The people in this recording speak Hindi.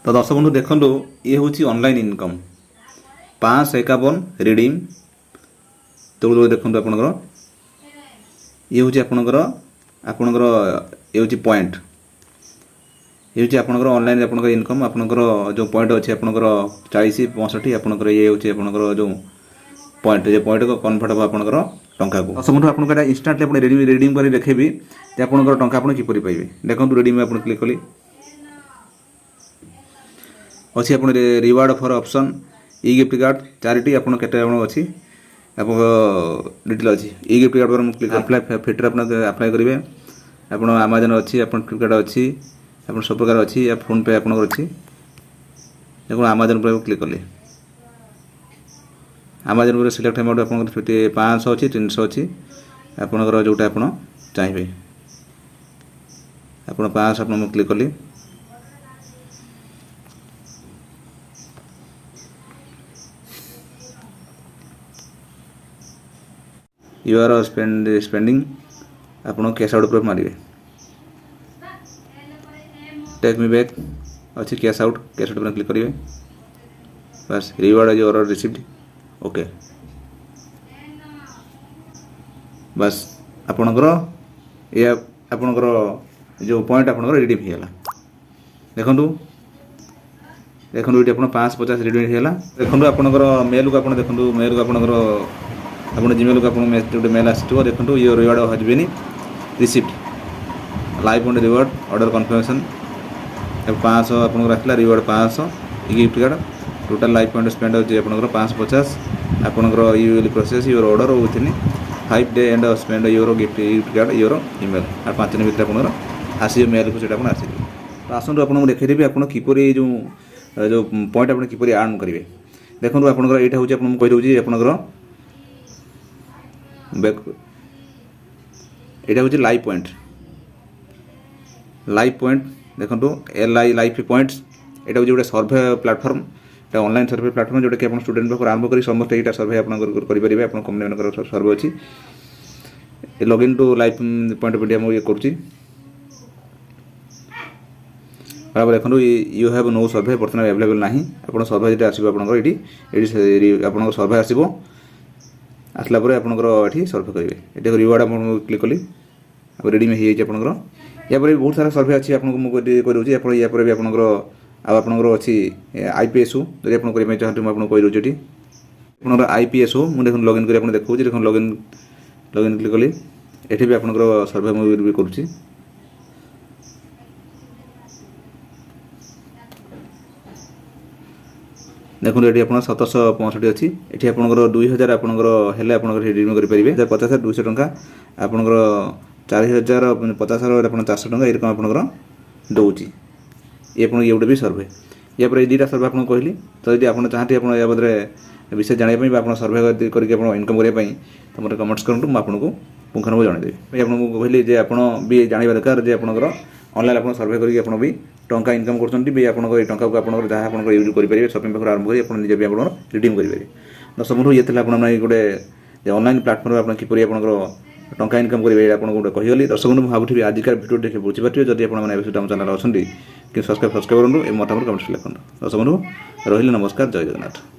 तो दर्शक बंधु देखु ये हूँ ऑनलाइन इनकम 551 रिडीम तो देखो आपंकर ये हूँ आपंकर आपंकर ये हूँ पॉइंट ये हूँ आपंकर ऑनलाइन आपंकर इनकम आपंकर जो पॉइंट अच्छे आपंकर 40-65 आपंकर ये हूँ आपंकर जो पॉइंट ये पॉइंट को कन्वर्ट हम आपंकर टंका को समझ आपको इंस्टांटली आप रिडीम कर देखेबी आपंकर टंका आप किपर पाइबे देखो रिडीम आप क्लिक कली अच्छी आप reward for option E gift card charity आप अच्छी आप डिटेल अच्छी ई गिफ्ट कार्ड पर क्लिक अप्लाई फिटर अप्लाई करेंगे आप आमाजन अच्छी आप फ्लिपकार्ट अच्छी आप सब प्रकार अच्छी या फोन पे आपंकर अच्छी देखो आमाजन पर क्लिक कले आमाजन पर सिलेक्ट अमाउंट आप 500 अच्छी 300 अच्छी आपंकर जोटा आप चाहिए आप 500 आप क्लिक कली यू आर स्पेंडिंग आप कैश आउट पर मारे टेक मी बैक अच्छी कैश आउट पर क्लिक करेंगे बस रिवार्ड जो ऑर्डर रिसीव्ड ओके बस आपणकर ये आपणकर जो पॉइंट आपणकर रिडीम होगा देखु देखो ये 550 रिडीम होगा देखो आपणकर मेल को आप देखो मेल को आपणकर आप जीमेल को आप मेल आसो देखो ये reward has been received live on reward order confirmation 500 आपको आसला reward 500 gift card total life point spend होती है 550 आपंकर you will process your order within 5 day and spend your gift card your email और 5 दिन भर आप आसो मेल को सीटा आस तो आसतु आपको देखिदेवी आप किपर जो जो पॉइंट आप किपर आर्न करेंगे देखो आपंकर यहाँ हूँ आपको कहीदे आपंकर यहाँ हूँ लाइव पॉइंट देखो LI लाइफ पॉइंट्स यहाँ हूँ गोटे सर्वे प्लाटफर्म ये ऑनलाइन सर्वे प्लाटफर्म जोटा कि आप स्टूडेंट पाखर आरंभ कर समस्त यहाँ सर्वे आप करेंगे आप कंपनी मान सर्वे अच्छी login to life point of India मुझे करुँची बराबर देखो यू हैव नो सर्वे बर्तमान अवेलेबल ना आप सर्वे जो आसो आप सर्वे आसो आसला आपंकर सर्वे करेंगे ये रिवार्ड आप क्लिक कली आप रिडीम हो या बहुत सारा सर्वे अच्छी आपको मुझे करूँगी आप या भी आपंकर आपंकर अच्छी IPSO जब आप करना चाहते हैं आपको कही दूसरी आप IPSO मुझे देख लॉगिन कर देखा देख लॉगिन लॉगिन क्लिक कली ये भी आपंकर सर्वे मुझे करुँची देखो ये आप 765 अच्छी ये आपंकर 2000 आपंकर हेल्ले आप रिडीम करेंगे 50,000 200 टंका आपंकर 4,050 400 टंका ये आपंकर दूसरी ये ये गोटे भी सर्वे या पर दुटा सर्वे आपको कहली तो यदि आप चाहते आप बदले विषय जानापी आप सर्वे करके इनकम करने तो मतलब कमेंट्स करूँ मुझे आपको पुंखानुपुंख जनईदेवी आपको कहली जे आप भी जानवा दरकार जे आपंकर ऑनलाइन आप सर्वे करके आप भी टंका इनकम कर टंका को आप जहाँ आप यूज करेंगे शॉपिंग पाखर आरंभ कर निजे भी आप रिडीम करेंगे दर्शक बंधु ये गोटे ऑनलाइन प्लाटफर्म आप किपर आपंकर टंका इनकम करेंगे आपको गोटे कहीगली दर्शक बंधु भावी आजिकार भिडियो देखिए बुझीपारे जब आप चैनल अच्छा कि सब्सक्राइब करूँ ये मतामत कमेंट्स लिखूँ दर्शक बंधु रही नमस्कार जय जगन्नाथ।